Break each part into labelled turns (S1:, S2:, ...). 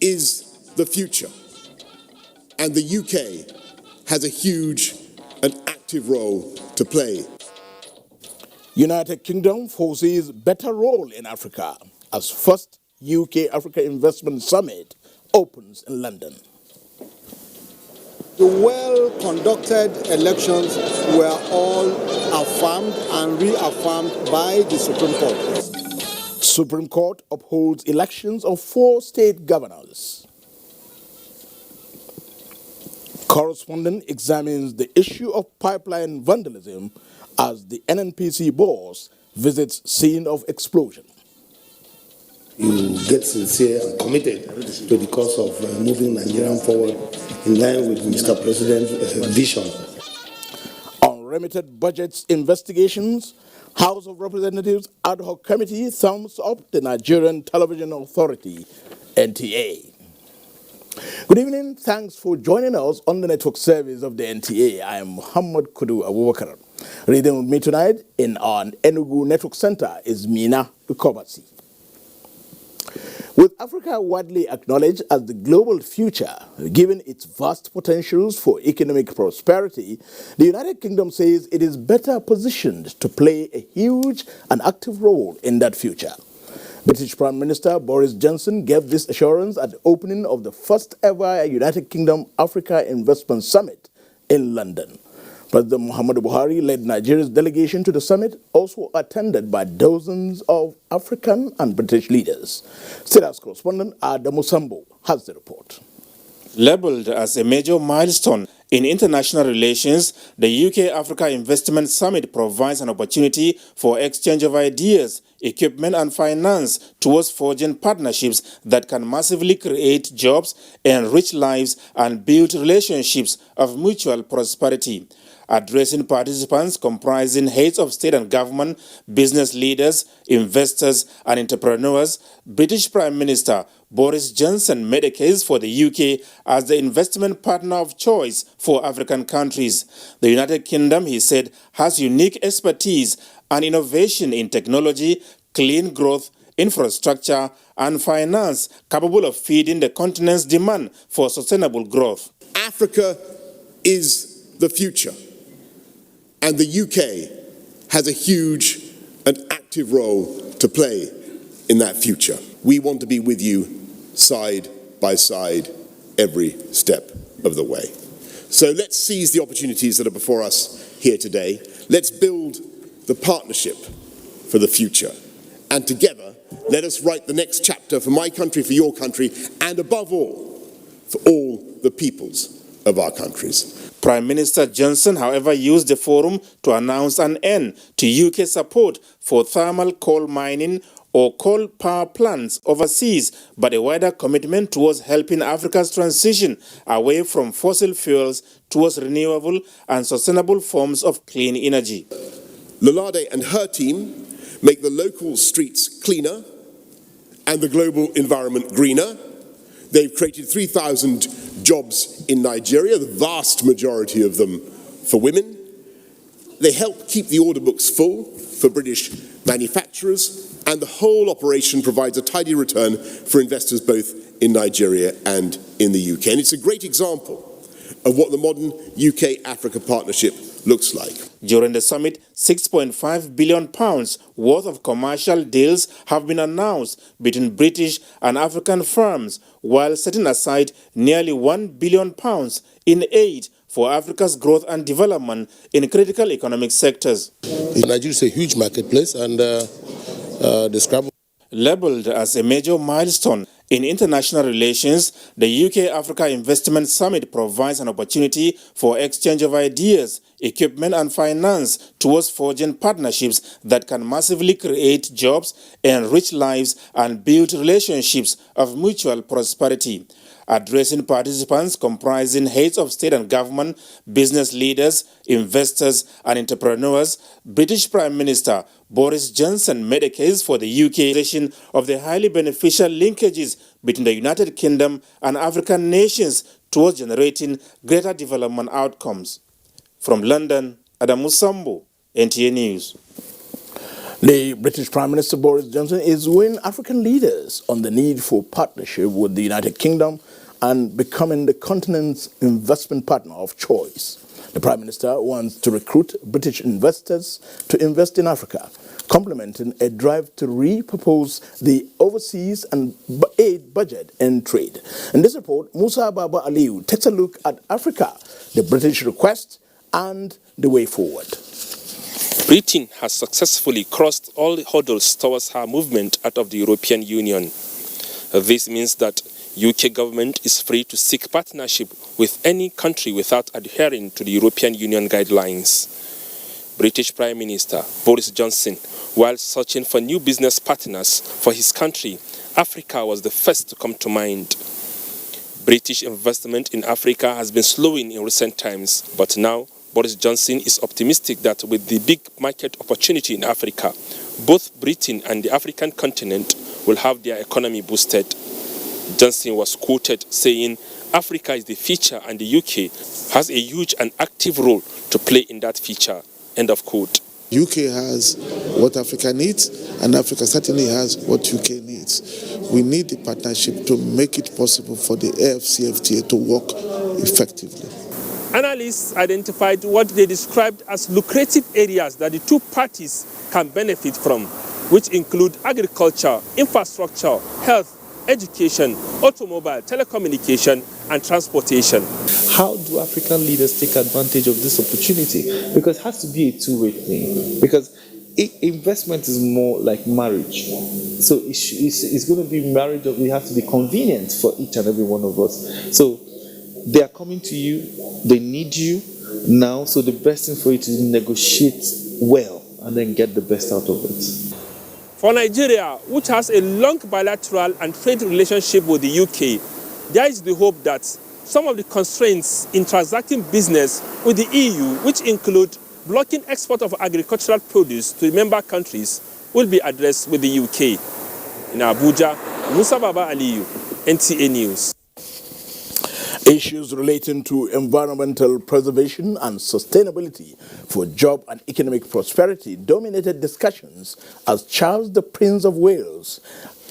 S1: is the future, and the UK has a huge and active role to play.
S2: United Kingdom foresees better role in Africa as first UK-Africa Investment Summit opens in London.
S3: The well-conducted elections were all affirmed and reaffirmed by the Supreme Court.
S2: Supreme Court upholds elections of 4 state governors. Correspondent examines the issue of pipeline vandalism as the NNPC boss visits scene of explosion.
S4: You get sincere and committed to the cause of moving Nigerian forward in line with Mr. President's vision.
S2: Unremitted budgets investigations, House of Representatives Ad Hoc Committee thumbs up the Nigerian Television Authority, NTA. Good evening, thanks for joining us on the network service of the NTA. I am Muhammad Kudu Abubakar. Reading with me tonight in our Enugu Network Center is Mina Ukobasi. With Africa widely acknowledged as the global future, given its vast potentials for economic prosperity, the United Kingdom says it is better positioned to play a huge and active role in that future. British Prime Minister Boris Johnson gave this assurance at the opening of the first ever United Kingdom Africa Investment Summit in London. President Muhammadu Buhari led Nigeria's delegation to the summit, also attended by dozens of African and British leaders. State House correspondent Adamu Sambo has the report.
S5: Labeled as a major milestone in international relations, the UK-Africa Investment Summit provides an opportunity for exchange of ideas, equipment and finance towards forging partnerships that can massively create jobs, enrich lives and build relationships of mutual prosperity. Addressing participants comprising heads of state and government, business leaders, investors and entrepreneurs, British Prime Minister Boris Johnson made a case for the UK as the investment partner of choice for African countries. The United Kingdom, he said, has unique expertise and innovation in technology, clean growth, infrastructure and finance capable of feeding the continent's demand for sustainable growth.
S1: Africa is the future, and the UK has a huge and active role to play in that future. We want to be with you side by side every step of the way. So let's seize the opportunities that are before us here today. Let's build the partnership for the future. And together, let us write the next chapter for my country, for your country, and above all, for all the peoples of our countries.
S5: Prime Minister Johnson, however, used the forum to announce an end to UK support for thermal coal mining or coal power plants overseas, but a wider commitment towards helping Africa's transition away from fossil fuels towards renewable and sustainable forms of clean energy.
S1: Lolade and her team make the local streets cleaner and the global environment greener. They've created 3,000 jobs in Nigeria, the vast majority of them for women. They help keep the order books full for British manufacturers, and the whole operation provides a tidy return for investors both in Nigeria and in the UK. And it's a great example of what the modern UK-Africa partnership looks like.
S5: During the summit, £6.5 billion worth of commercial deals have been announced between British and African firms, while setting aside nearly £1 billion in aid for Africa's growth and development in critical economic sectors.
S4: Nigeria is a huge marketplace, and the scrabble.
S5: Labeled as a major milestone in international relations, the UK-Africa Investment Summit provides an opportunity for exchange of ideas, equipment and finance towards forging partnerships that can massively create jobs, enrich lives and build relationships of mutual prosperity. Addressing participants comprising heads of state and government, business leaders, investors and entrepreneurs, British Prime Minister Boris Johnson made a case for the UK of the highly beneficial linkages between the United Kingdom and African nations towards generating greater development outcomes. From London, Adamu Sambo, NTA News.
S2: The British Prime Minister Boris Johnson is weighing African leaders on the need for partnership with the United Kingdom and becoming the continent's investment partner of choice. The Prime Minister wants to recruit British investors to invest in Africa, complementing a drive to repurpose the overseas and aid budget and trade. In this report, Musa Baba Aliu takes a look at Africa, the British request, and the way forward.
S6: Britain has successfully crossed all the hurdles towards her movement out of the European Union. This means that UK government is free to seek partnership with any country without adhering to the European Union guidelines. British Prime Minister Boris Johnson, while searching for new business partners for his country, Africa was the first to come to mind. British investment in Africa has been slowing in recent times, but now Boris Johnson is optimistic that with the big market opportunity in Africa, both Britain and the African continent will have their economy boosted. Johnson was quoted saying, "Africa is the future and the UK has a huge and active role to play in that future." End of quote.
S7: UK has what Africa needs, and Africa certainly has what UK needs. We need the partnership to make it possible for the AfCFTA to work effectively.
S6: Analysts identified what they described as lucrative areas that the two parties can benefit from, which include agriculture, infrastructure, health, education, automobile, telecommunication, and transportation.
S8: How do African leaders take advantage of this opportunity? Because it has to be a two-way thing. Because investment is more like marriage. So it's going to be marriage of, it has to be convenient for each and every one of us. So they are coming to you, they need you now, so the best thing for you to negotiate well and then get the best out of it.
S6: For Nigeria, which has a long bilateral and trade relationship with the UK, there is the hope that some of the constraints in transacting business with the EU, which include blocking export of agricultural produce to the member countries, will be addressed with the UK. In Abuja, Musa Baba Aliyu, NTA News.
S2: Issues relating to environmental preservation and sustainability for job and economic prosperity dominated discussions as Charles the Prince of Wales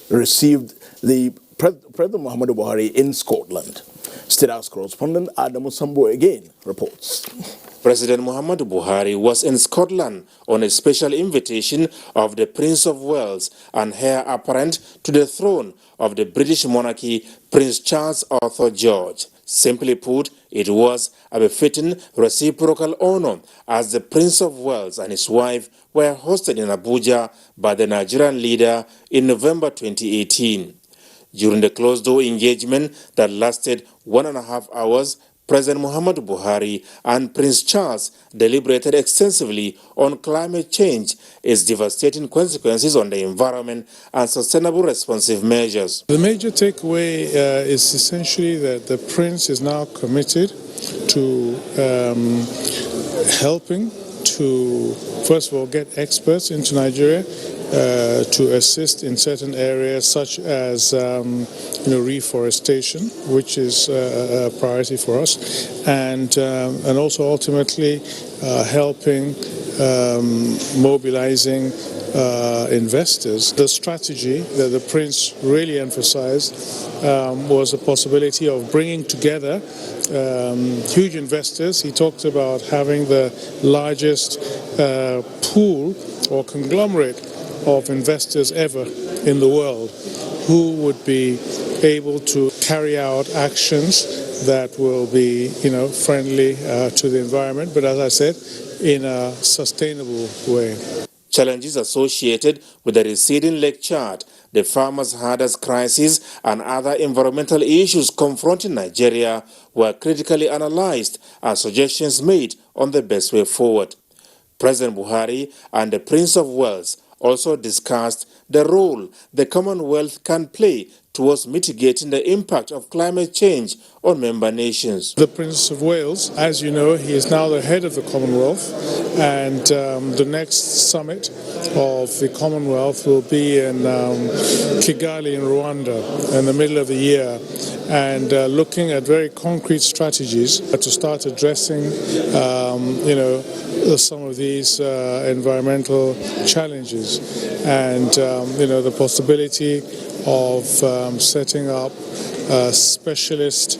S2: received the President Muhammadu Buhari in Scotland. State House correspondent Adamu Sambo again reports.
S5: President Muhammadu Buhari was in Scotland on a special invitation of the Prince of Wales and heir apparent to the throne of the British monarchy, Prince Charles Arthur George. Simply put, it was a befitting reciprocal honor as the Prince of Wales and his wife were hosted in Abuja by the Nigerian leader in November 2018. During the closed-door engagement that lasted 1.5 hours, President Muhammadu Buhari and Prince Charles deliberated extensively on climate change, its devastating consequences on the environment, and sustainable responsive measures.
S9: The major takeaway is essentially that the Prince is now committed to helping to, first of all, get experts into Nigeria to assist in certain areas such as reforestation, which is a priority for us, and also ultimately helping mobilizing investors. The strategy that the Prince really emphasized was the possibility of bringing together huge investors. He talked about having the largest pool or conglomerate of investors ever in the world who would be able to carry out actions that will be, friendly to the environment, but as I said, in a sustainable way.
S5: Challenges associated with the receding lake chart, the farmers' hardest crisis, and other environmental issues confronting Nigeria were critically analyzed and suggestions made on the best way forward. President Buhari and the Prince of Wales also discussed the role the Commonwealth can play towards mitigating the impact of climate change on member nations.
S9: The Prince of Wales, as you know, he is now the head of the Commonwealth, and the next summit of the Commonwealth will be in Kigali in Rwanda in the middle of the year, and looking at very concrete strategies to start addressing, some of these environmental challenges, and the possibility of setting up specialist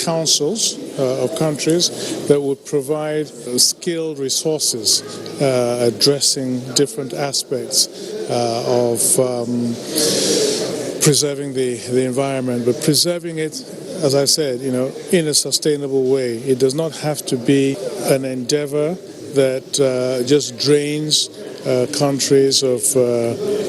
S9: councils of countries that would provide skilled resources addressing different aspects of preserving the environment, but preserving it, as I said, in a sustainable way. It does not have to be an endeavor that just drains countries of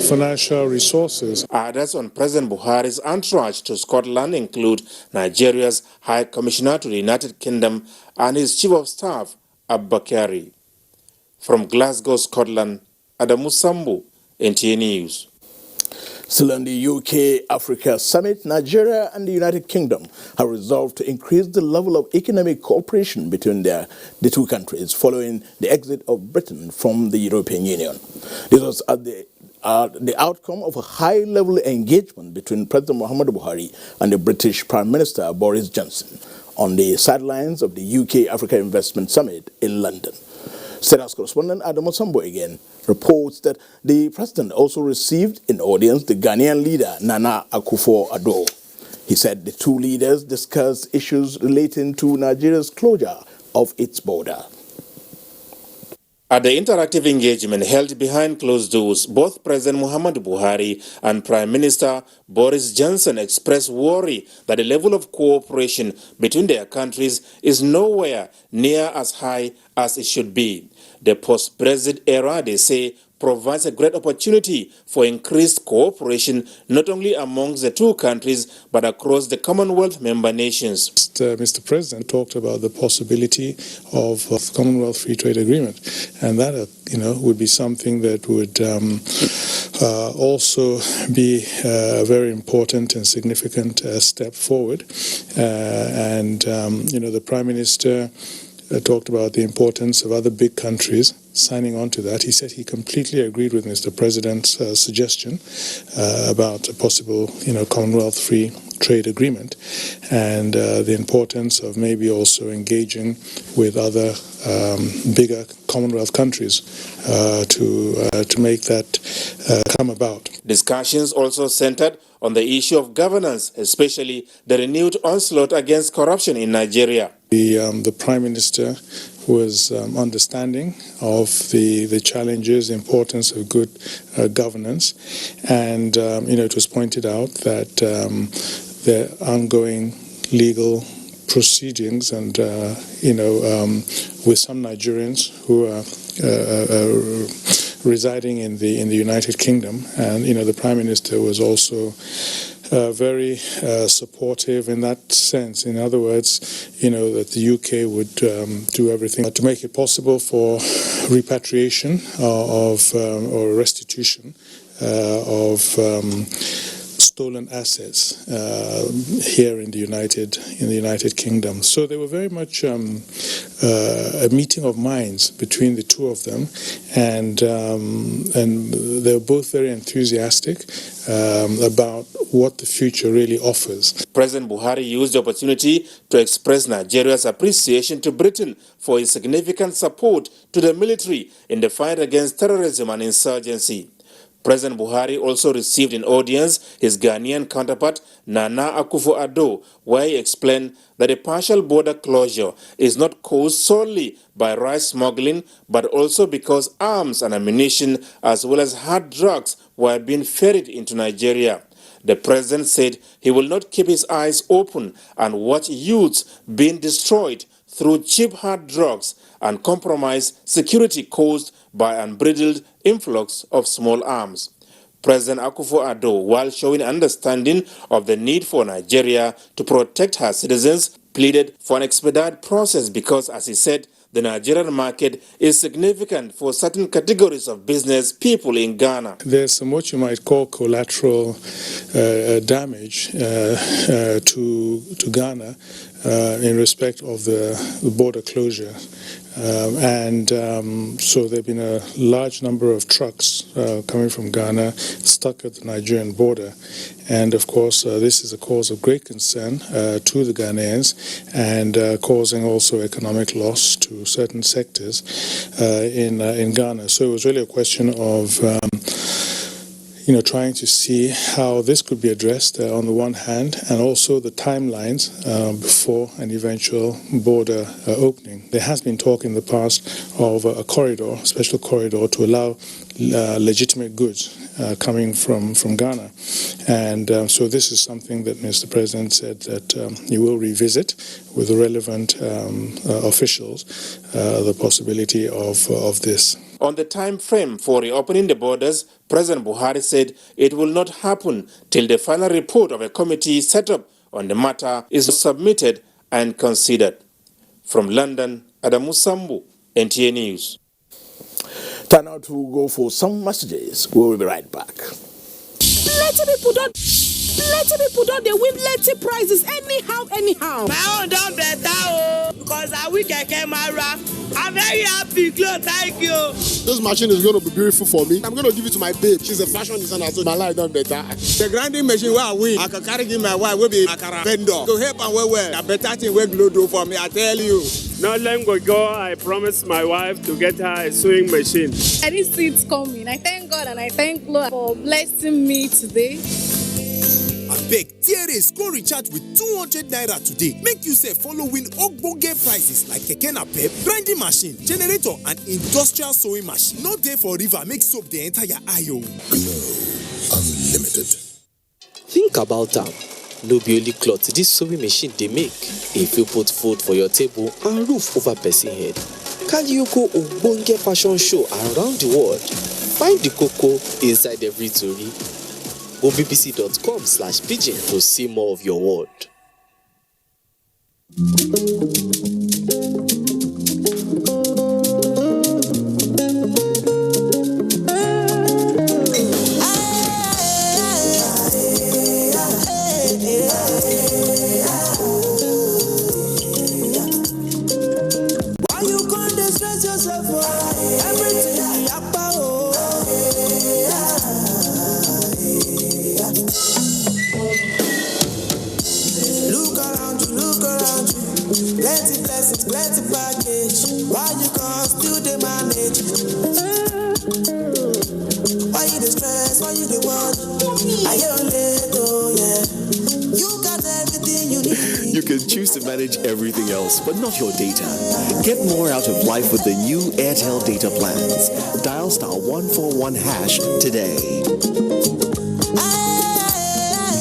S9: financial resources.
S5: Others on President Buhari's entourage to Scotland include Nigeria's High Commissioner to the United Kingdom and his Chief of Staff, Abubakari. From Glasgow, Scotland, Adamu Sambu, NTA News.
S2: Still on the UK-Africa Summit, Nigeria and the United Kingdom have resolved to increase the level of economic cooperation between the two countries following the exit of Britain from the European Union. This was at the outcome of a high-level engagement between President Muhammadu Buhari and the British Prime Minister Boris Johnson on the sidelines of the UK-Africa Investment Summit in London. State House correspondent Adamu Sambo again reports that the president also received in audience the Ghanaian leader Nana Akufo-Addo. He said the two leaders discussed issues relating to Nigeria's closure of its border.
S5: At the interactive engagement held behind closed doors, both President Muhammadu Buhari and Prime Minister Boris Johnson expressed worry that the level of cooperation between their countries is nowhere near as high as it should be. The post-Brexit era, they say, provides a great opportunity for increased cooperation not only amongst the two countries but across the Commonwealth member nations.
S9: Mr. President talked about the possibility of the Commonwealth Free Trade Agreement, and that would be something that would also be a very important and significant step forward. The Prime Minister talked about the importance of other big countries signing on to that. He said he completely agreed with Mr. President's suggestion about a possible, Commonwealth Free Trade Agreement, and the importance of maybe also engaging with other bigger Commonwealth countries to make that come about.
S5: Discussions also centered on the issue of governance, especially the renewed onslaught against corruption in Nigeria.
S9: The Prime Minister was understanding of the challenges, the importance of good governance, and it was pointed out that the ongoing legal proceedings and with some Nigerians who are residing in the United Kingdom, and the Prime Minister was also very supportive in that sense. In other words, that the UK would do everything to make it possible for repatriation or restitution of stolen assets here in the United Kingdom. So they were very much a meeting of minds between the two of them, and they were both very enthusiastic about what the future really offers.
S5: President Buhari used the opportunity to express Nigeria's appreciation to Britain for its significant support to the military in the fight against terrorism and insurgency. President Buhari also received in audience his Ghanaian counterpart Nana Akufo-Addo, where he explained that a partial border closure is not caused solely by rice smuggling, but also because arms and ammunition as well as hard drugs were being ferried into Nigeria. The president said he will not keep his eyes open and watch youths being destroyed through cheap hard drugs and compromise security caused by unbridled influx of small arms. President Akufo-Addo, while showing understanding of the need for Nigeria to protect her citizens, pleaded for an expedited process because, as he said, the Nigerian market is significant for certain categories of business people in Ghana.
S9: There's some what you might call collateral damage to Ghana in respect of the border closure. So there have been a large number of trucks coming from Ghana stuck at the Nigerian border. And of course, this is a cause of great concern to the Ghanaians and causing also economic loss to certain sectors in Ghana. So it was really a question of trying to see how this could be addressed on the one hand, and also the timelines before an eventual border opening. There has been talk in the past of a corridor, a special corridor, to allow legitimate goods coming from Ghana. And so this is something that Mr. President said that he will revisit with the relevant officials, the possibility of this.
S5: On the time frame for reopening the borders, President Buhari said it will not happen till the final report of a committee set up on the matter is submitted and considered. From London, Adamu Sambu, NTA News.
S2: Time now to go for some messages. We'll be right back.
S10: Plenty people don't they win plenty prizes anyhow.
S11: My own don't better because I week I came around. I'm very happy, Claude. Thank you.
S3: This machine is going to be beautiful for me. I'm going to give it to my babe. She's a fashion designer, so my life done better. The grinding machine where I win, I can carry give my wife will be a vendor to help and well. The better thing will do for me, I tell you.
S12: Not long ago, I promised my wife to get her a sewing machine.
S13: I didn't see it coming. I thank God and I thank Lord for blessing me today.
S14: Beg, TRS, go recharge with 200 naira today. Make you say following ogbonge prices like keke napep, grinding machine, generator, and industrial sewing machine. No day for river, make soap the entire aisle.
S15: Glow Unlimited.
S16: Think about that. No be only cloth this sewing machine they make. If you put food for your table and roof over person head, can you go ogbonge fashion show around the world? Find the cocoa inside every story. Go bbc.com/pidgin to see more of your world.
S11: Why you can't distress yourself for everything about? Look around you, plenty blessings, plenty baggage. Why you can't still they manage? Why you the stress? Why you the worry? Are you little, yeah? You got everything you need.
S17: You can choose to manage everything else, but not your data. Get more out of life with the new Airtel data plans. Dial *141# today.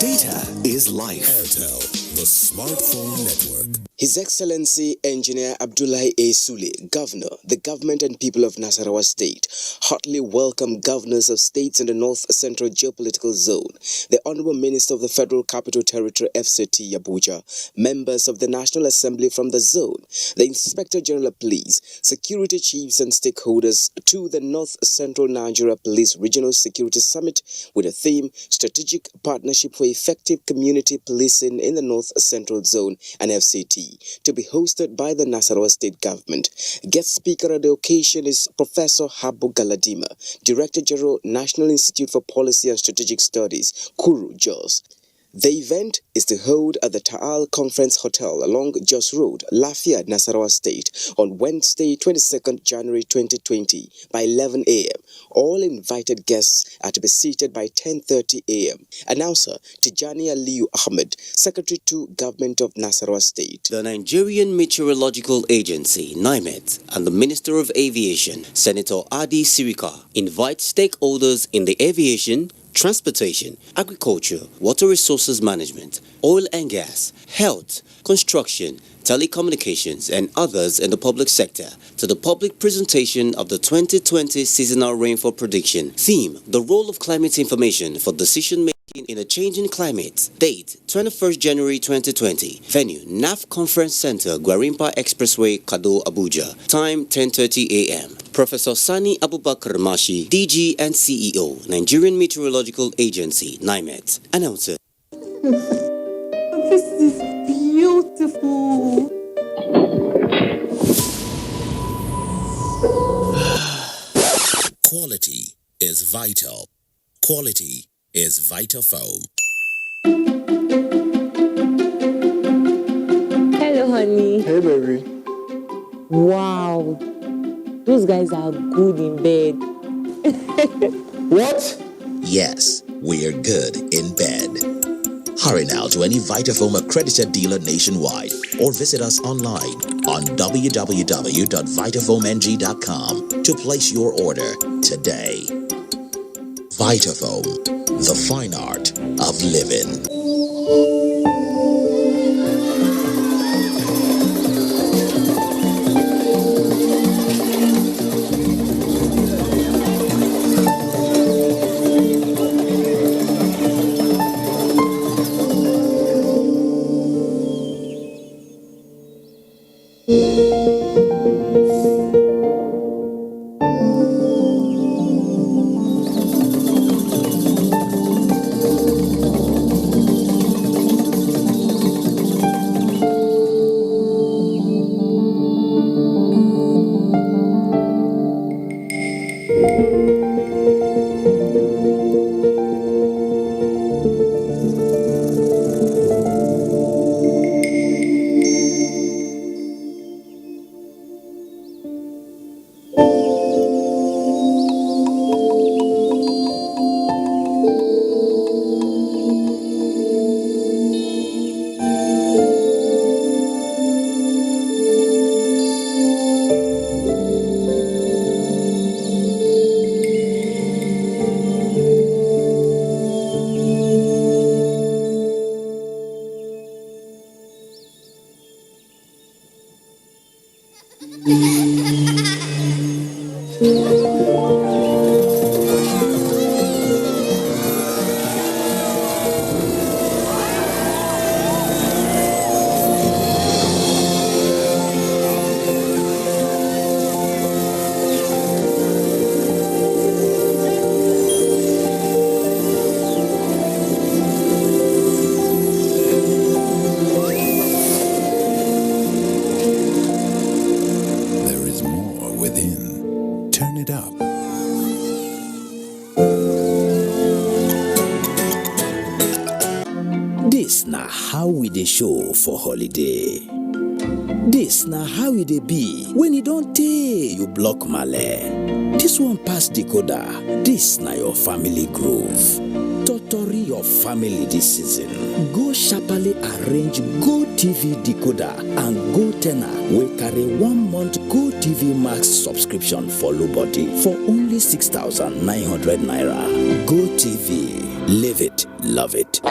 S17: Data is life.
S15: Airtel, the smartphone network.
S18: His Excellency Engineer Abdullahi A. Sule, Governor, the government and people of Nasarawa State, heartily welcome governors of states in the North Central Geopolitical Zone, the Honorable Minister of the Federal Capital Territory FCT Abuja, members of the National Assembly from the zone, the Inspector General of Police, security chiefs and stakeholders to the North Central Nigeria Police Regional Security Summit with a theme, Strategic Partnership for Effective Community Policing in the North Central Zone and FCT. To be hosted by the Nasarawa State Government. Guest speaker at the occasion is Professor Habu Galadima, Director General, National Institute for Policy and Strategic Studies, Kuru, Jos. The event is to hold at the Taal Conference Hotel along Jos Road, Lafayette, Nasarawa State on Wednesday, 22nd January 2020 by 11 a.m. All invited guests are to be seated by 10:30 a.m. Announcer Tijani Aliyu Ahmed, Secretary to Government of Nasarawa State.
S19: The Nigerian Meteorological Agency, NIMET, and the Minister of Aviation, Senator Adi Sirika, invite stakeholders in the aviation, transportation, agriculture, water resources management, oil and gas, health, construction, telecommunications, and others in the public sector to the public presentation of the 2020 seasonal rainfall prediction. Theme: the role of climate information for decision making in a changing climate. Date: 21st January 2020. Venue: NAF Conference Center, Gwarimpa Expressway, Kado, Abuja. Time: 10:30 a.m. Professor Sani Abubakar Mashi, DG and CEO, Nigerian Meteorological Agency, NIMET. Announcer.
S10: This is beautiful.
S15: Quality is vital. Quality is Vitafoam.
S20: Hello, honey.
S4: Hey, baby.
S20: Wow. Those guys are good in bed.
S15: What? Yes, we're good in bed. Hurry now to any Vitafoam accredited dealer nationwide or visit us online on www.vitafoamng.com to place your order today. Vitafoam, the fine art of living.
S21: This na how we dey show for holiday. This na how e dey be when you don tey you block male. This one pass decoder. This na your family groove. Totori your family this season. Go sharply arrange Go TV decoder and Go Tenor wey carry 1 month Go TV Max subscription follow body for only 6,900 naira. Go TV. Live it, love it.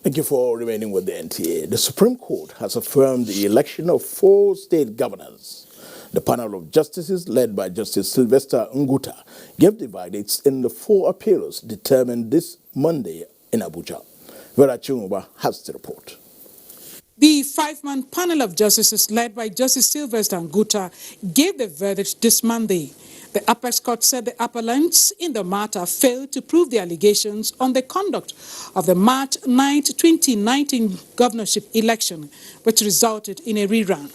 S2: Thank you for remaining with the NTA. The Supreme Court has affirmed the election of 4 state governors. The panel of justices, led by Justice Sylvester Nguta, gave the verdicts in the 4 appeals determined this Monday in Abuja. Vera Chumuba has the report.
S22: The 5-man panel of justices, led by Justice Sylvester Nguta, gave the verdict this Monday. The Apex Court said the appellants in the matter failed to prove the allegations on the conduct of the March 9, 2019 governorship election, which resulted in a rerun.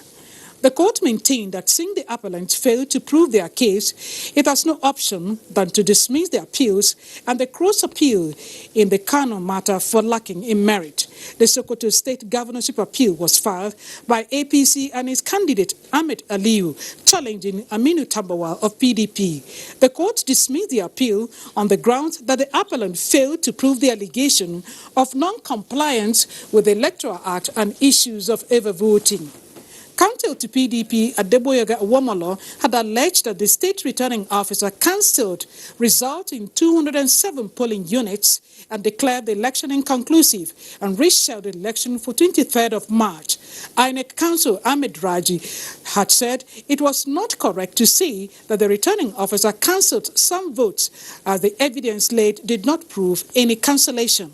S22: The court maintained that since the appellants failed to prove their case, it has no option than to dismiss the appeals and the cross-appeal in the Kano matter for lacking in merit. The Sokoto State governorship appeal was filed by APC and its candidate Ahmed Aliyu, challenging Aminu Tambawal of PDP. The court dismissed the appeal on the grounds that the appellant failed to prove the allegation of non-compliance with the Electoral Act and issues of overvoting. Counter Counsel to PDP Adeboyega Womolo had alleged that the state returning officer cancelled results in 207 polling units and declared the election inconclusive and rescheduled the election for 23rd of March. INEC Counsel Ahmed Raji had said it was not correct to say that the returning officer cancelled some votes as the evidence laid did not prove any cancellation.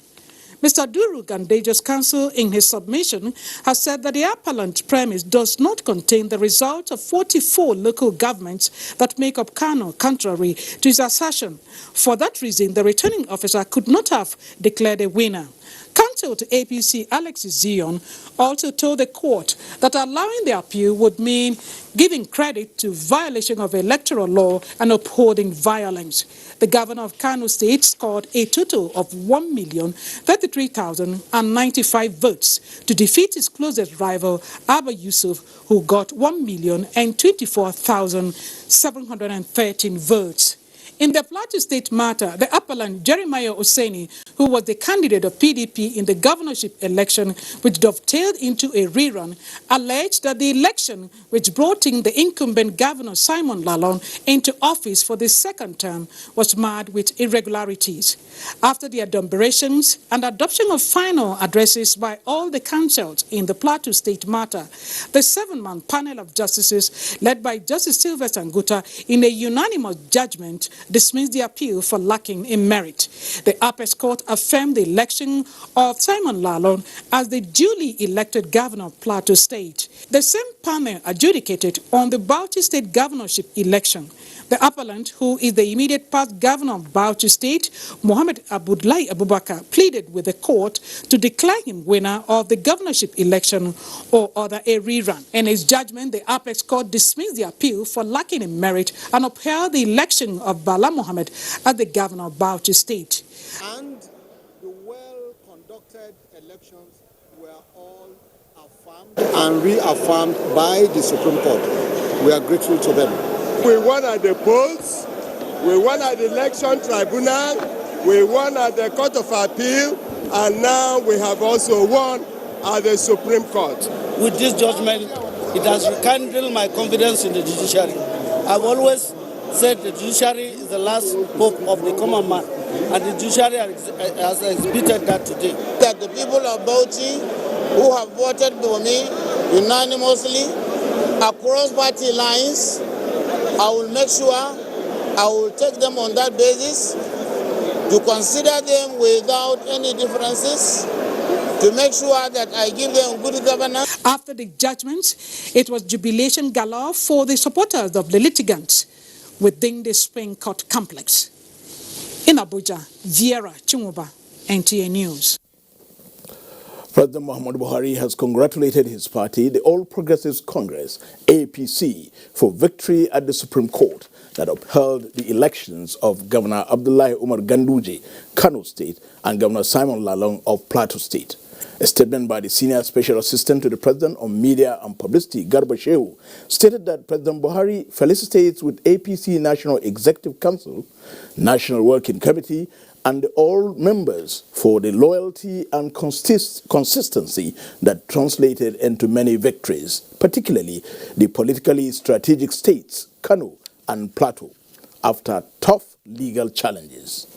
S22: Mr. Duru Gandejo's counsel in his submission has said that the appellant premise does not contain the results of 44 local governments that make up Kano, contrary to his assertion. For that reason, the returning officer could not have declared a winner. Counsel to APC Alex Zion also told the court that allowing the appeal would mean giving credit to violation of electoral law and upholding violence. The governor of Kano State scored a total of 1,033,095 votes to defeat his closest rival, Abba Yusuf, who got 1,024,713 votes. In the Plateau State matter, the appellant Jeremiah Oseni, who was the candidate of PDP in the governorship election, which dovetailed into a rerun, alleged that the election, which brought in the incumbent governor Simon Lalong into office for the second term, was marred with irregularities. After the adumbrations and adoption of final addresses by all the councils in the Plateau State matter, the 7-man panel of justices, led by Justice Sylvester Nguta, in a unanimous judgment, dismissed the appeal for lacking in merit. The Apex Court affirmed the election of Simon Lalong as the duly elected governor of Plateau State. The same panel adjudicated on the Bauchi State governorship election. The appellant, who is the immediate past governor of Bauchi State, Mohammed Abdullahi Abubakar, pleaded with the court to declare him winner of the governorship election or other a rerun. In his judgment, the Apex Court dismissed the appeal for lacking in merit and upheld the election of Bala Mohammed as the governor of Bauchi State.
S1: And the well-conducted elections were all affirmed and reaffirmed by the Supreme Court. We are grateful to them.
S12: We won at the polls, we won at the election tribunal, we won at the Court of Appeal, and now we have also won at the Supreme Court.
S7: With this judgment, it has rekindled my confidence in the judiciary. I've always said the judiciary is the last hope of the common man, and the judiciary has exhibited that today.
S23: That the people of Bauchi who have voted for me unanimously across party lines, I will make sure I will take them on that basis, to consider them without any differences, to make sure that I give them good governance.
S22: After the judgment, it was jubilation galore for the supporters of the litigants within the Spring Court complex. In Abuja, Viera Chumuba, NTA News.
S2: President Muhammadu Buhari has congratulated his party, the All Progressives Congress, APC, for victory at the Supreme Court that upheld the elections of Governor Abdullahi Umar Ganduje, Kano State, and Governor Simon Lalong of Plateau State. A statement by the Senior Special Assistant to the President on Media and Publicity, Garba Shehu, stated that President Buhari felicitates with APC National Executive Council, National Working Committee, and all members for the loyalty and consistency that translated into many victories, particularly the politically strategic states, Kano and Plateau, after tough legal challenges.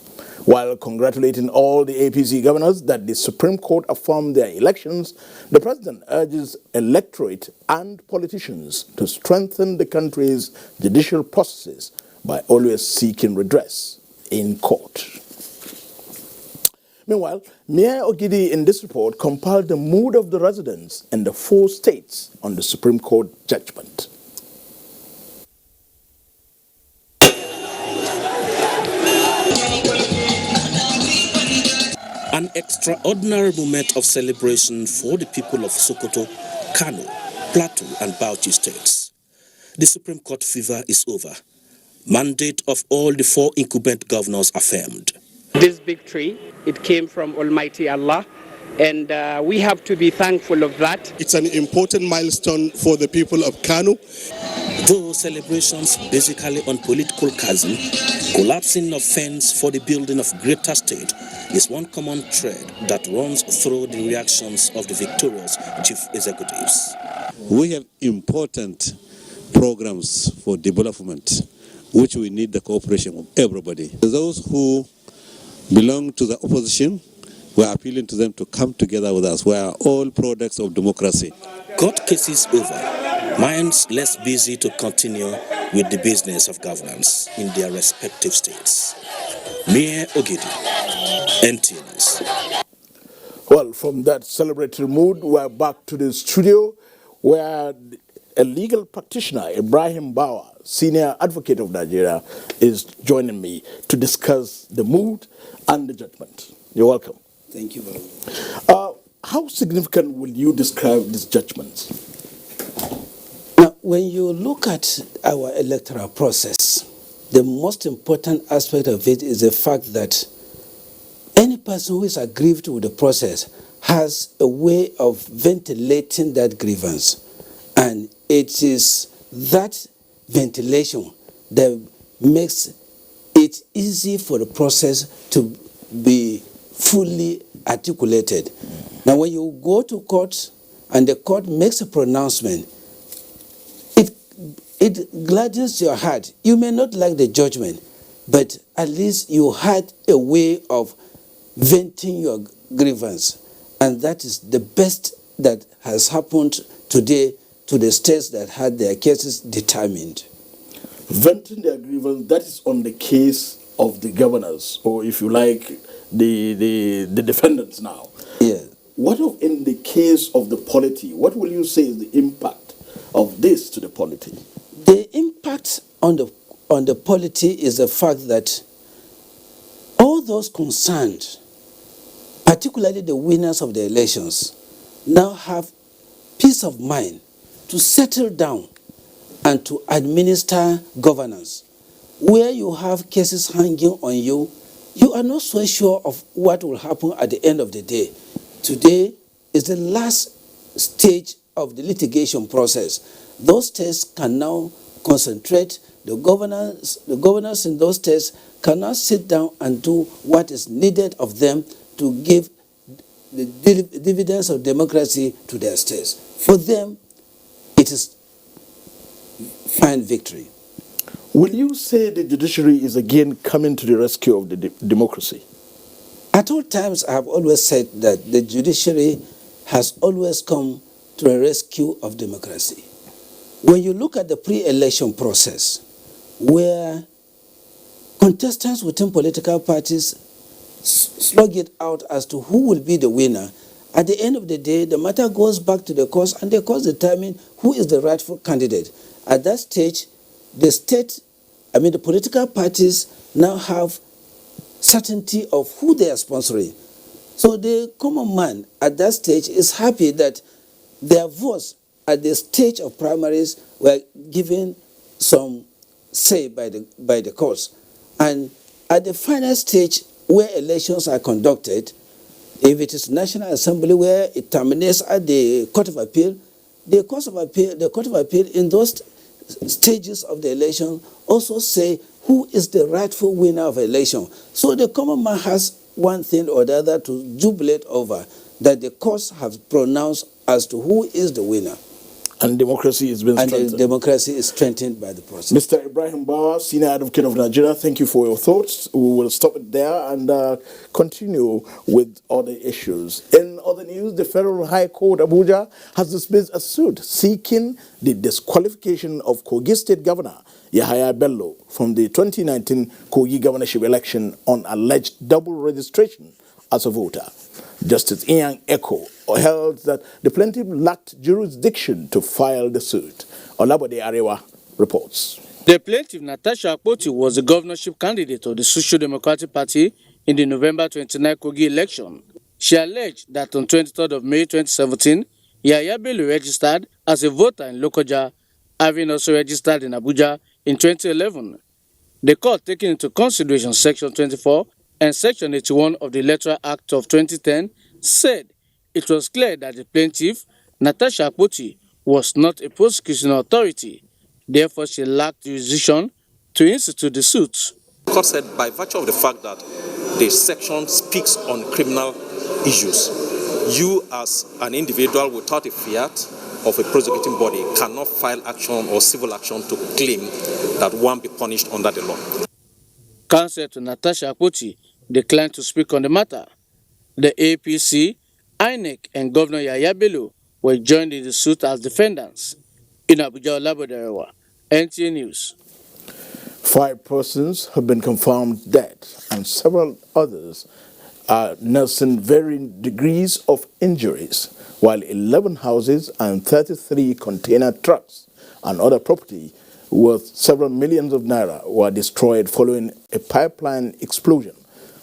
S2: While congratulating all the APC governors that the Supreme Court affirmed their elections, the President urges electorate and politicians to strengthen the country's judicial processes by always seeking redress in court. Meanwhile, Mayor Ogidi in this report compiled the mood of the residents in the 4 states on the Supreme Court judgment.
S24: An extraordinary moment of celebration for the people of Sokoto, Kano, Plateau, and Bauchi states. The Supreme Court fever is over. Mandate of all the 4 incumbent governors affirmed.
S25: This victory, it came from Almighty Allah, and we have to be thankful of that.
S3: It's an important milestone for the people of Kano.
S24: Though celebrations basically on political chasm, collapsing of fence for the building of greater state is one common thread that runs through the reactions of the victorious chief executives.
S5: We have important programs for development, which we need the cooperation of everybody. Those who belong to the opposition, we are appealing to them to come together with us. We are all products of democracy.
S24: Court cases over, minds less busy to continue with the business of governance in their respective states. Mayor Ogidi, NT News.
S2: Well, from that celebratory mood, we're back to the studio where a legal practitioner, Ibrahim Bawa, senior advocate of Nigeria, is joining me to discuss the mood and the judgment. You're welcome.
S6: Thank you very much.
S2: How significant will you describe these judgments?
S6: Now, when you look at our electoral process, the most important aspect of it is the fact that any person who is aggrieved with the process has a way of ventilating that grievance. And it is that ventilation that makes it easy for the process to be fully articulated. Now, when you go to court and the court makes a pronouncement, it gladdens your heart. You may not like the judgment, but at least you had a way of venting your grievance. And that is the best that has happened today to the states that had their cases determined.
S2: Venting their grievance, that is on the case of the governors, or if you like, the defendants now.
S6: Yeah.
S2: What of in the case of the polity? What will you say is the impact of this to the polity?
S6: The impact on the polity is the fact that all those concerned, particularly the winners of the elections, now have peace of mind to settle down and to administer governance. Where you have cases hanging on you, you are not so sure of what will happen at the end of the day. Today is the last stage of the litigation process. Those states can now concentrate. The governors in those states can now sit down and do what is needed of them to give the dividends of democracy to their states. For them, it is fine victory.
S2: Will you say the judiciary is again coming to the rescue of the democracy?
S6: At all times, I have always said that the judiciary has always come to the rescue of democracy. When you look at the pre-election process, where contestants within political parties slug it out as to who will be the winner, at the end of the day, the matter goes back to the courts, and the courts determine who is the rightful candidate. At that stage, the political parties now have certainty of who they are sponsoring. So the common man at that stage is happy that their votes at the stage of primaries were given some say by the courts. And at the final stage where elections are conducted, if it is National Assembly where it terminates at the Court of Appeal, the Court of Appeal in those stages of the election also say who is the rightful winner of election. So the common man has one thing or the other to jubilate over, that the courts have pronounced as to who is the winner.
S2: And democracy is being strengthened.
S6: And democracy is strengthened by the process.
S2: Mr. Ibrahim Bawa, Senior Advocate of Nigeria, thank you for your thoughts. We will stop it there and continue with other issues. In other news, the Federal High Court, Abuja, has dismissed a suit seeking the disqualification of Kogi State Governor Yahaya Bello from the 2019 Kogi governorship election on alleged double registration as a voter. Justice Ian Eko held that the plaintiff lacked jurisdiction to file the suit. Olabode Arewa reports.
S7: The plaintiff, Natasha Akpoti, was the governorship candidate of the Social Democratic Party in the November 29 Kogi election. She alleged that on 23rd of May 2017, Yahaya Bello registered as a voter in Lokoja, having also registered in Abuja in 2011. The court, taking into consideration Section 24 and Section 81 of the Electoral Act of 2010, said it was clear that the plaintiff, Natasha Akpoti, was not a prosecuting authority. Therefore, she lacked jurisdiction to institute the suit.
S8: The court said by virtue of the fact that the section speaks on criminal issues, you as an individual without a fiat of a prosecuting body cannot file action or civil action to claim that one be punished under the law.
S9: Councillor Natasha Akpoti declined to speak on the matter. The APC, INEC, and Governor Yahya Bello were joined in the suit as defendants. In Abuja, Olabodarewa, NTA News.
S2: 5 persons have been confirmed dead, and several others are nursing varying degrees of injuries, while 11 houses and 33 container trucks and other property worth several millions of naira were destroyed following a pipeline explosion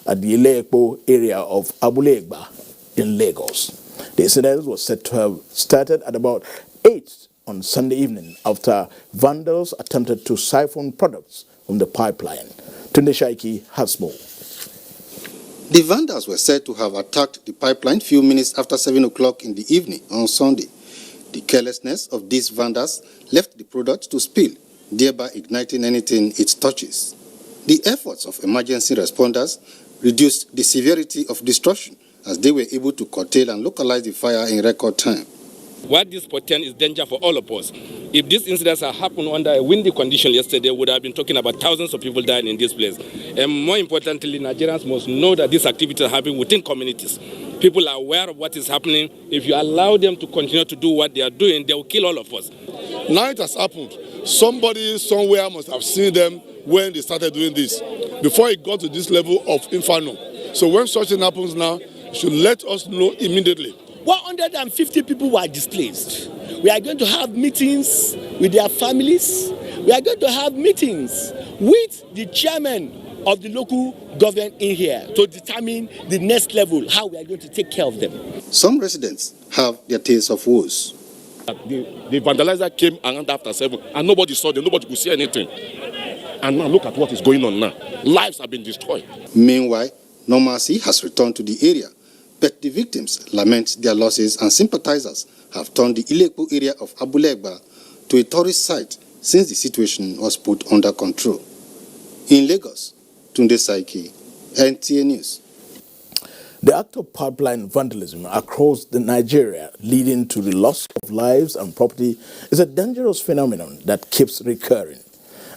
S2: at the Ile-Epo area of Abulegba in Lagos. The incident was said to have started at about 8 on Sunday evening after vandals attempted to siphon products from the pipeline. Tunde Shaiki has more.
S11: The vandals were said to have attacked the pipeline few minutes after 7 o'clock in the evening on Sunday. The carelessness of these vandals left the product to spill, thereby igniting anything it touches. The efforts of emergency responders reduced the severity of destruction as they were able to curtail and localize the fire in record time.
S13: What this portends is danger for all of us. If these incidents had happened under a windy condition yesterday, we would have been talking about thousands of people dying in this place. And more importantly, Nigerians must know that these activities are happening within communities. People are aware of what is happening. If you allow them to continue to do what they are doing, they will kill all of us.
S14: Now it has happened. Somebody somewhere must have seen them when they started doing this, before it got to this level of inferno. So when such thing happens now, it should let us know immediately.
S16: 150 people were displaced. We are going to have meetings with their families. We are going to have meetings with the chairman of the local government in here to determine the next level, how we are going to take care of them.
S11: Some residents have their tales of woes.
S14: The vandalizer came around after 7 and nobody saw them, nobody could see anything. And now look at what is going on now. Lives have been destroyed.
S11: Meanwhile, normalcy has returned to the area. But the victims lament their losses, and sympathizers have turned the Ile-Epo area of Abulegba to a tourist site since the situation was put under control. In Lagos, Tunde Saiki, NTA News.
S2: The act of pipeline vandalism across Nigeria, leading to the loss of lives and property, is a dangerous phenomenon that keeps recurring.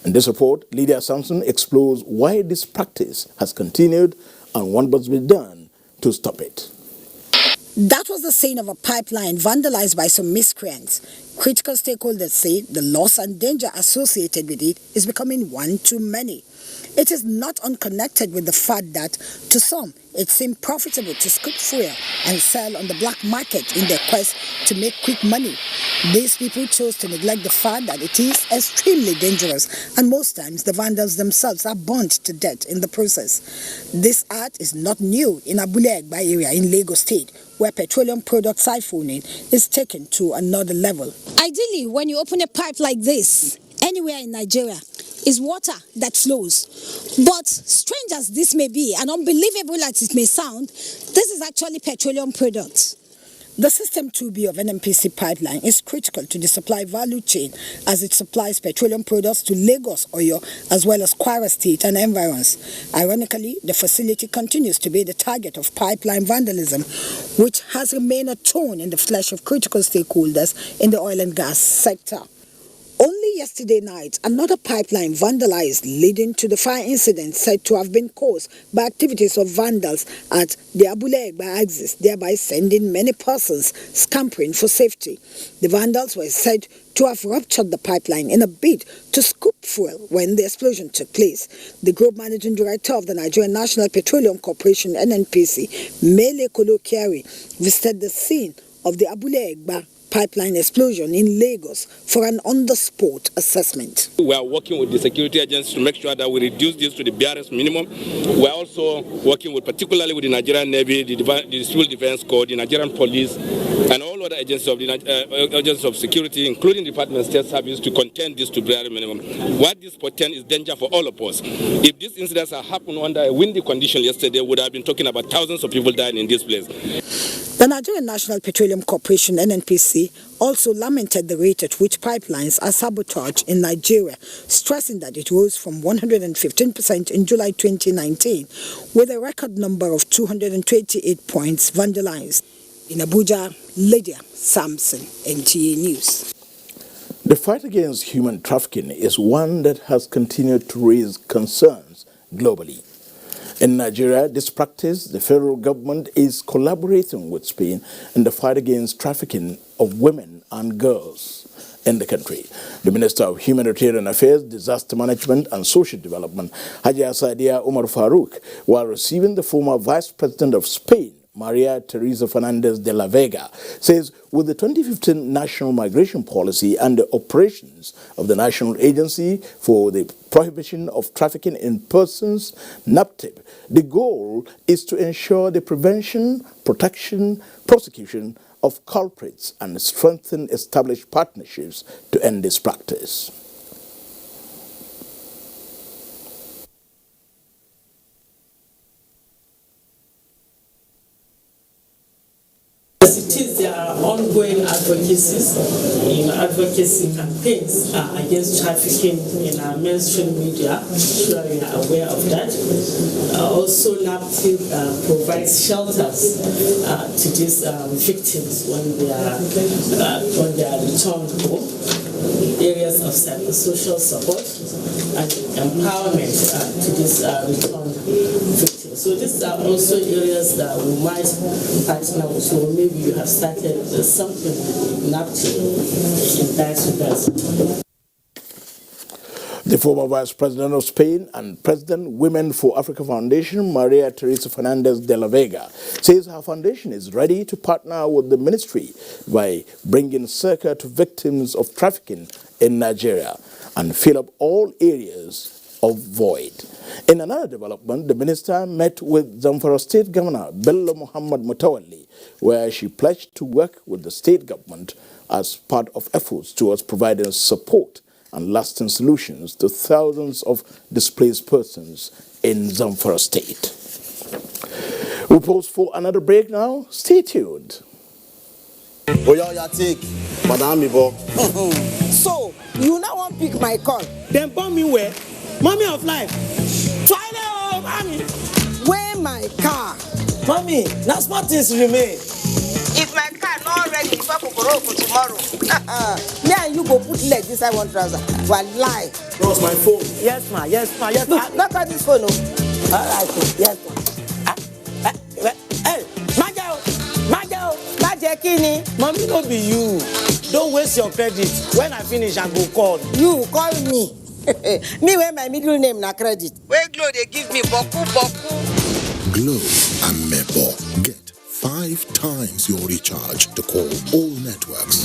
S2: In this report, Lydia Sampson explores why this practice has continued and what must be done to stop it.
S26: That was the scene of a pipeline vandalized by some miscreants. Critical stakeholders say the loss and danger associated with it is becoming one too many. It is not unconnected with the fact that, to some, it seemed profitable to scoop fuel and sell on the black market in their quest to make quick money. These people chose to neglect the fact that it is extremely dangerous, and most times the vandals themselves are burnt to death in the process. This art is not new in Abulegba area in Lagos State, where petroleum product siphoning is taken to another level.
S10: Ideally, when you open a pipe like this, anywhere in Nigeria, is water that flows. But strange as this may be, and unbelievable as it may sound, this is actually petroleum products.
S26: The System 2B of NNPC pipeline is critical to the supply value chain as it supplies petroleum products to Lagos, Oyo, as well as Kwara State and environs. Ironically, the facility continues to be the target of pipeline vandalism, which has remained a thorn in the flesh of critical stakeholders in the oil and gas sector. Only yesterday night, another pipeline vandalized, leading to the fire incident said to have been caused by activities of vandals at the Abulegba axis, thereby sending many persons scampering for safety. The vandals were said to have ruptured the pipeline in a bid to scoop fuel when the explosion took place. The Group Managing Director of the Nigerian National Petroleum Corporation, NNPC, Mele Kolokiari, visited the scene of the Abulegba pipeline explosion in Lagos for an on-the-spot assessment.
S13: We are working with the security agencies to make sure that we reduce this to the barest minimum. We are also working with, particularly with the Nigerian Navy, the Civil Defense Corps, the Nigerian Police, and all other agencies of agencies of security, including the Department of State Service, to contain this to barest minimum. What this portends is danger for all of us. If these incidents had happened under a windy condition yesterday, we would have been talking about thousands of people dying in this place.
S26: The Nigerian National Petroleum Corporation, NNPC, also lamented the rate at which pipelines are sabotaged in Nigeria, stressing that it rose from 115% in July 2019, with a record number of 228 points vandalized. In Abuja, Lydia Sampson, NTA News.
S2: The fight against human trafficking is one that has continued to raise concerns globally. In Nigeria, this practice, the federal government is collaborating with Spain in the fight against trafficking of women and girls in the country. The Minister of Humanitarian Affairs, Disaster Management and Social Development, Hajia Saidia Umar Farouk, while receiving the former Vice President of Spain, Maria Teresa Fernandez de la Vega, says with the 2015 National Migration Policy and the operations of the National Agency for the Prohibition of Trafficking in Persons, NAPTIP, the goal is to ensure the prevention, protection, prosecution of culprits and strengthen established partnerships to end this practice.
S4: As it is, there are ongoing advocacy campaigns against trafficking in our mainstream media. I'm sure you are aware of that. Also, NAPTIP provides shelters to these victims when they are returned home. Areas of social support and empowerment to these returned victims. So these are also areas that we might partner with. So maybe you have started something with NAPTIP in that regard.
S2: The former Vice President of Spain and President Women for Africa Foundation, Maria Teresa Fernandez de la Vega, says her foundation is ready to partner with the ministry by bringing succor to victims of trafficking in Nigeria and fill up all areas of void. In another development, the minister met with Zamfara State Governor Bello Muhammad Mutawalli, where she pledged to work with the state government as part of efforts towards providing support and lasting solutions to thousands of displaced persons in Zamfara State. We pause for another break now. Stay tuned.
S15: So, you now want to pick my call?
S17: Then bomb me where? Mommy of life. Final, mommy.
S15: Where my car?
S17: Mommy, now smart things remain.
S15: If my car not ready for tomorrow, me and you go put leg inside one trouser. One lie.
S17: Bros, my phone. Yes, ma. Yes, ma. Yes, ma.
S15: Look at this phone.
S17: All right, yes, ma. Hey, Magel,
S15: Kini.
S17: Mommy, no be you. Don't waste your credit. When I finish, I go call.
S15: You call me. Me wear my middle name na credit. Where Glow they give me boku.
S18: Glow and Mebo. Get 5 times your recharge to call all networks.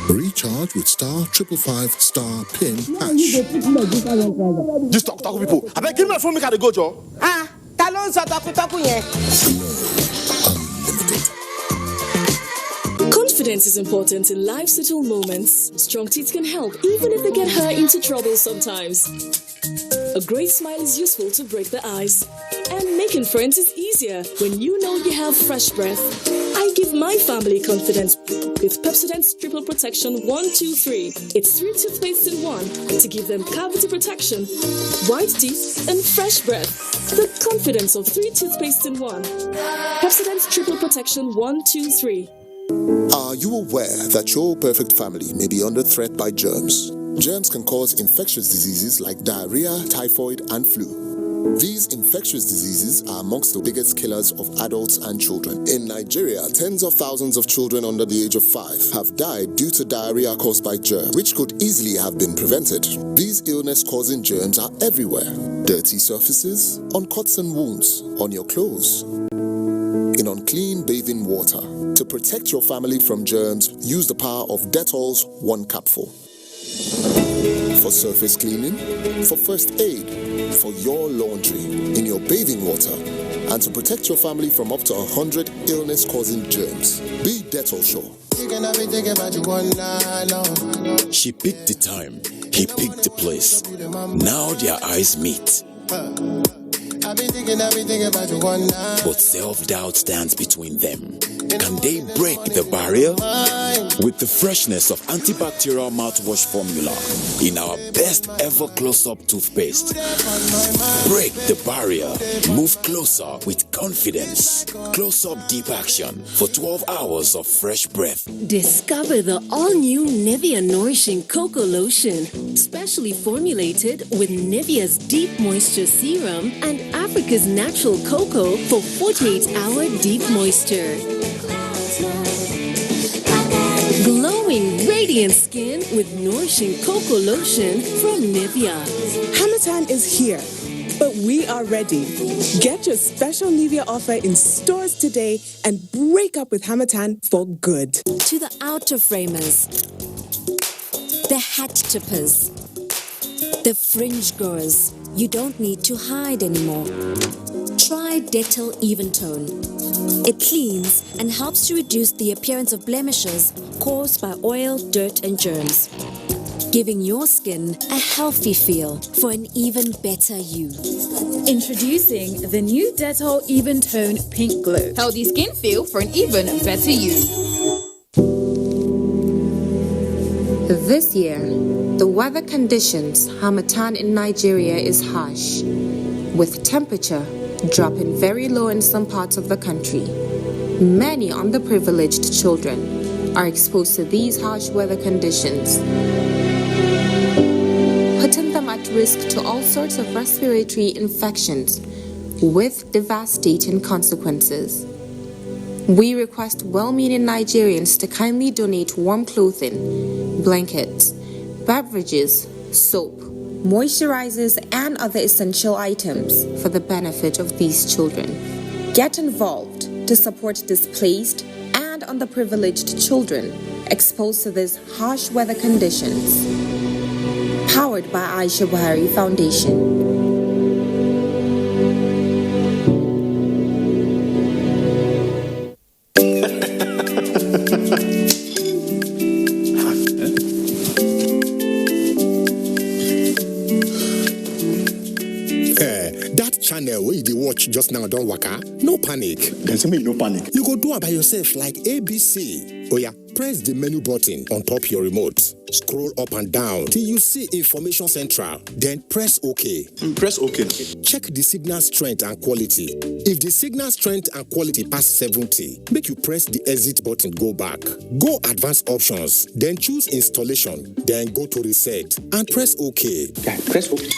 S18: Recharge with *555* PIN hash.
S3: This talk people. I beg give me a phone, make I go, Joe.
S15: Talon sa taku yen.
S19: Confidence is important in life's little moments. Strong teeth can help even if they get her into trouble sometimes. A great smile is useful to break the ice. And making friends is easier when you know you have fresh breath. I give my family confidence with Pepsodent's Triple Protection 1-2-3. It's 3 toothpastes in 1 to give them cavity protection, white teeth, and fresh breath. The confidence of 3 toothpastes in 1. Pepsodent's Triple Protection 1-2-3.
S18: Are you aware that your perfect family may be under threat by germs? Germs can cause infectious diseases like diarrhea, typhoid, and flu. These infectious diseases are amongst the biggest killers of adults and children. In Nigeria, tens of thousands of children under the age of 5 have died due to diarrhea caused by germs, which could easily have been prevented. These illness-causing germs are everywhere. Dirty surfaces, on cuts and wounds, on your clothes, in unclean bathing water. To protect your family from germs, use the power of Dettol's 1 capsule. For surface cleaning, for first aid, for your laundry, in your bathing water, and to protect your family from up to 100 illness-causing germs. Be Dettol sure.
S21: She picked the time, he picked the place. Now their eyes meet. But self-doubt stands between them. Can they break the barrier? with the freshness of antibacterial mouthwash formula in our best ever close-up toothpaste. Break the barrier. Move closer with confidence. Close-up deep action for 12 hours of fresh breath.
S19: Discover the all-new Nivea Nourishing Cocoa Lotion, specially formulated with Nivea's Deep Moisture Serum and Africa's natural cocoa for 48-hour deep moisture. Glowing, radiant skin with nourishing cocoa lotion from Nivea.
S1: Hamatan is here, but we are ready. Get your special Nivea offer in stores today and break up with Hamatan for good.
S12: To the outer framers, the hat tippers, the fringe growers, you don't need to hide anymore. Try Dettol Even Tone. It cleans and helps to reduce the appearance of blemishes caused by oil, dirt, and germs, giving your skin a healthy feel for an even better you.
S20: Introducing the new Dettol Even Tone Pink Glow. Healthy skin feel for an even better you.
S22: This year, the weather conditions Harmattan in Nigeria is harsh, with temperature dropping very low in some parts of the country. Many underprivileged children are exposed to these harsh weather conditions, putting them at risk to all sorts of respiratory infections with devastating consequences. We request well-meaning Nigerians to kindly donate warm clothing, blankets, beverages, soap, moisturizers, and other essential items for the benefit of these children. Get involved to support displaced and underprivileged children exposed to these harsh weather conditions. Powered by Aisha Buhari Foundation.
S23: Channel where you watch just now don't waka. No panic.
S25: Then say me no panic.
S23: You go do it by yourself like ABC. Oh yeah, press the menu button on top your remote. Scroll up and down till you see Information Central. Then press OK.
S25: Press OK.
S23: Check the signal strength and quality. If the signal strength and quality pass 70, make you press the exit button, go back. Go advanced options, then choose installation, then go to reset and press OK.
S25: Yeah, press OK.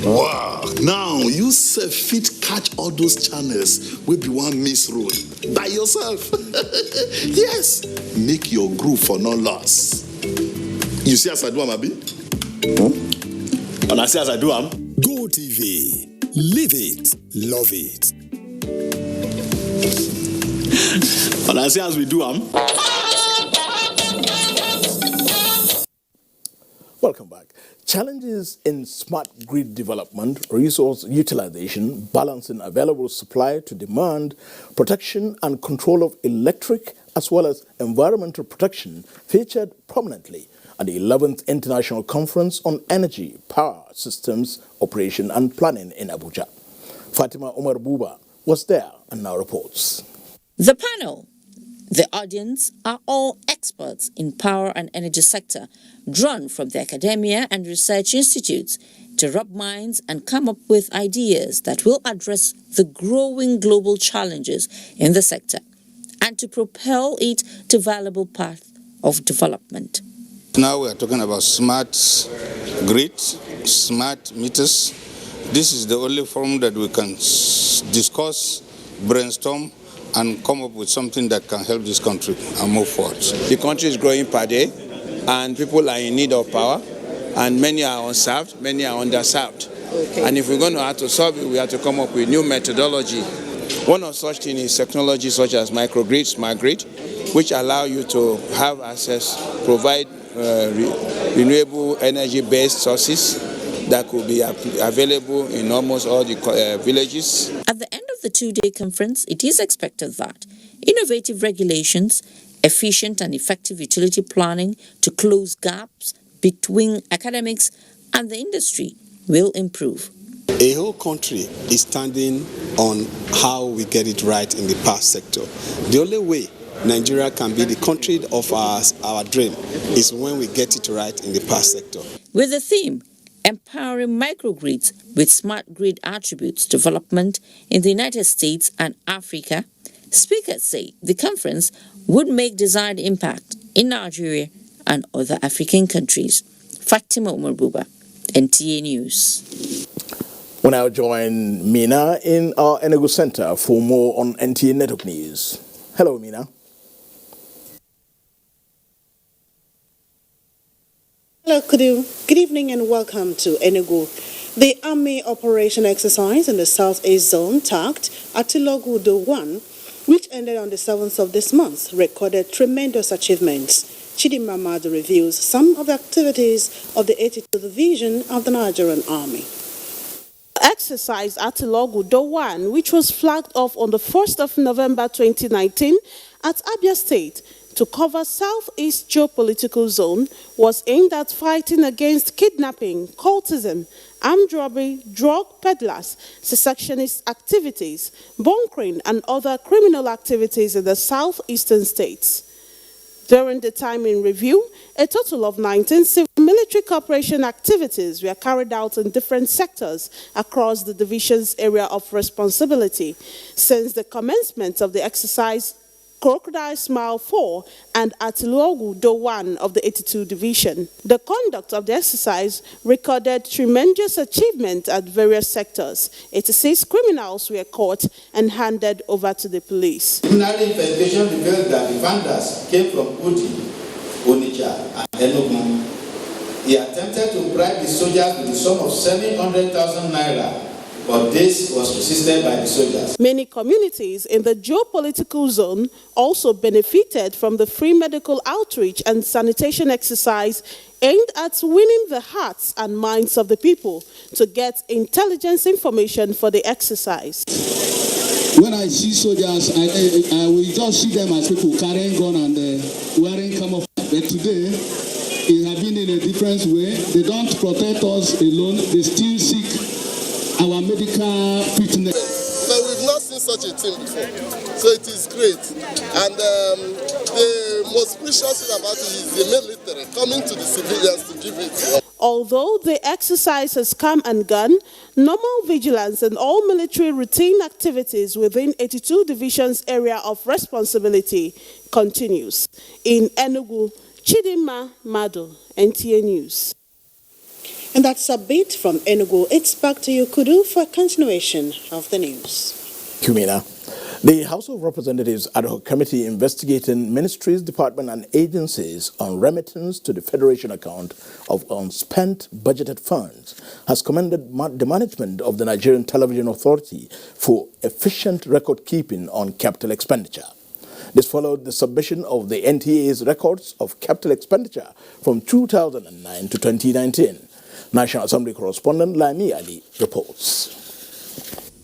S25: Wow, now you sef fit catch all those channels wey be one miss road by yourself. Yes, make your groove for no loss. You see as I do am, abi? And I see as I do am.
S23: Go TV, live it, love it.
S25: And I see as we do am.
S2: Welcome back. Challenges in smart grid development, resource utilization, balancing available supply to demand, protection and control of electric as well as environmental protection featured prominently at the 11th International Conference on Energy, Power Systems, Operation and Planning in Abuja. Fatima Omar Buba was there and now reports.
S27: The panel. The audience are all experts in power and energy sector, drawn from the academia and research institutes to rub minds and come up with ideas that will address the growing global challenges in the sector and to propel it to valuable path of development.
S28: Now we are talking about smart grid, smart meters. This is the only forum that we can discuss, brainstorm, and come up with something that can help this country and move forward.
S29: The country is growing per day, and people are in need of power, and many are unserved, many are underserved. Okay. And if we're going to have to solve it, we have to come up with new methodology. One of such things is technology such as microgrid, smart grid, which allow you to have access, provide renewable energy-based sources that could be available in almost all the villages.
S27: At the end of the two-day conference, it is expected that innovative regulations, efficient and effective utility planning to close gaps between academics and the industry will improve.
S30: A whole country is standing on how we get it right in the power sector. The only way
S5: Nigeria can be the country of our dream is when we get it right in the power sector.
S27: With the theme, Empowering Microgrids with Smart Grid Attributes Development in the United States and Africa, speakers say the conference would make desired impact in Nigeria and other African countries. Fatima Umar Buba, NTA News.
S2: We now join Mina in our Enugu Center for more on NTA Network News. Hello, Mina.
S6: Hello, Kudu. Good evening and welcome to Enugu. The Army Operation Exercise in the Southeast Zone, tagged Atilogudo 1, which ended on the 7th of this month, recorded tremendous achievements. Chidimma Madu reveals some of the activities of the 82nd Division of the Nigerian Army. Exercise Atilogudo 1, which was flagged off on the 1st of November 2019 at Abia State, to cover Southeast geopolitical zone, was aimed at fighting against kidnapping, cultism, armed robbery, drug peddlers, secessionist activities, bunkering, and other criminal activities in the southeastern states. During the time in review, a total of 19 civil military cooperation activities were carried out in different sectors across the division's area of responsibility. Since the commencement of the exercise, Crocodile Smile 4 and Atilogudo 1 of the 82 Division. The conduct of the exercise recorded tremendous achievement at various sectors. 86 criminals were caught and handed over to the police.
S7: Preliminary investigation revealed that the vandals came from Kogi, Onitsha, and Enugu. He attempted to bribe the soldiers with the sum of 700,000 naira. But this was resisted by the soldiers.
S6: Many communities in the geopolitical zone also benefited from the free medical outreach and sanitation exercise aimed at winning the hearts and minds of the people to get intelligence information for the exercise.
S8: When I see soldiers, I will just see them as people carrying gun and wearing camouflage. But today, it has been in a different way. They don't protect us alone. They still seek our medical fitness.
S9: So we've not seen such a thing before. So it is great. And the most precious thing about it is the military coming to the civilians to give it.
S6: Although the exercise has come and gone, normal vigilance and all military routine activities within 82 Division's area of responsibility continues. In Enugu, Chidimma Madu, NTA News. And that's a bit from Enugu. It's back to you, Kudu, for a continuation of the news.
S2: Kumina. The House of Representatives Ad Hoc Committee investigating ministries, departments, and agencies on remittance to the Federation account of unspent budgeted funds has commended the management of the Nigerian Television Authority for efficient record keeping on capital expenditure. This followed the submission of the NTA's records of capital expenditure from 2009 to 2019. National Assembly correspondent Lami Ali reports.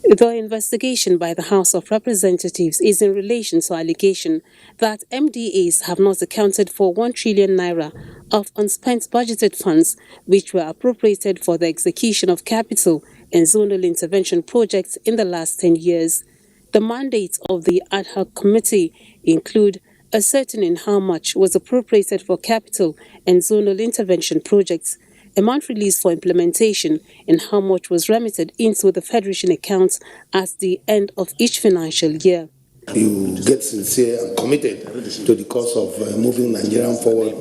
S11: The investigation by the House of Representatives is in relation to allegation that MDAs have not accounted for 1 trillion naira of unspent budgeted funds which were appropriated for the execution of capital and zonal intervention projects in the last 10 years. The mandates of the ad hoc committee include ascertaining how much was appropriated for capital and zonal intervention projects, amount released for implementation, and how much was remitted into the Federation accounts at the end of each financial year.
S14: You get sincere and committed to the cause of moving Nigeria forward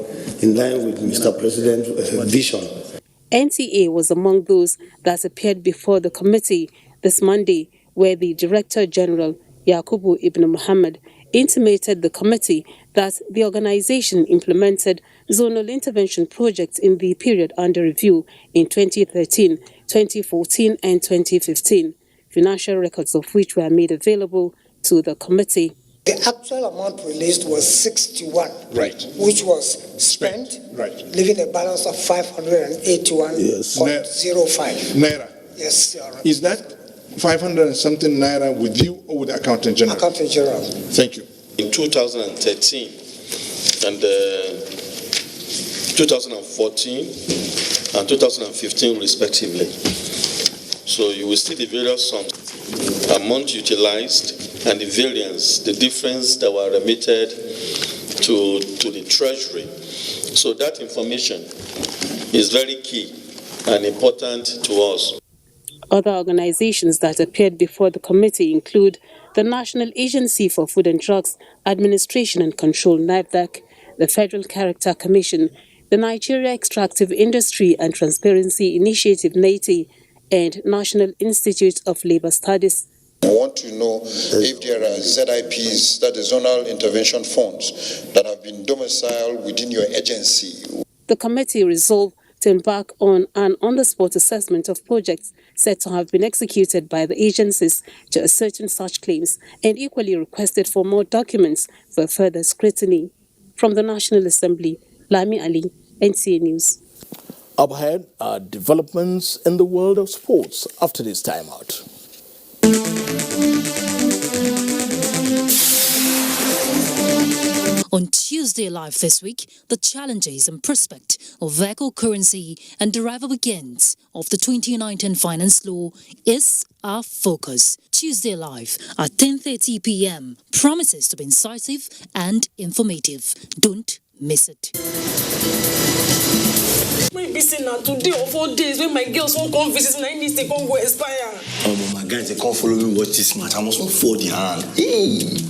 S14: in line with Mr. President's vision.
S11: NTA was among those that appeared before the committee this Monday, where the Director General, Yakubu Ibn Muhammad, intimated the committee that the organization implemented zonal intervention projects in the period under review in 2013, 2014, and 2015, financial records of which were made available to the committee.
S16: The actual amount released was 61, which was spent, leaving a balance of 581.05
S24: naira.
S16: Yes, Your Honor.
S24: Is that 500 and something naira with you or with the Accountant General?
S16: Accountant General.
S24: Thank you.
S30: In 2013 and 2014 and 2015 respectively. So you will see the various sums, amount utilized, and the variance, the difference that were remitted to the Treasury. So that information is very key and important to us.
S11: Other organizations that appeared before the committee include the National Agency for Food and Drugs Administration and Control, NAFDAC, the Federal Character Commission, the Nigeria Extractive Industry and Transparency Initiative, NAITI, and National Institute of Labor Studies.
S3: I want to know if there are ZIPs, that is Zonal Intervention Funds, that have been domiciled within your agency.
S11: The committee resolved to embark on an on-the-spot assessment of projects said to have been executed by the agencies to ascertain such claims, and equally requested for more documents for further scrutiny. From the National Assembly, Lami Ali, NTA News.
S2: Up ahead are developments in the world of sports after this timeout.
S4: On Tuesday Live this week, the challenges and prospect of vehicle currency and derivable gains of the 2019 finance law is our focus. Tuesday Live at 10:30 p.m. promises to be incisive and informative. Don't miss it.
S10: Maybe say now today or 4 days when my girls won't come visit, and I need to come go expire.
S13: Oh, my guys, they can't follow me watch this match. I must not fold the hand. Hey.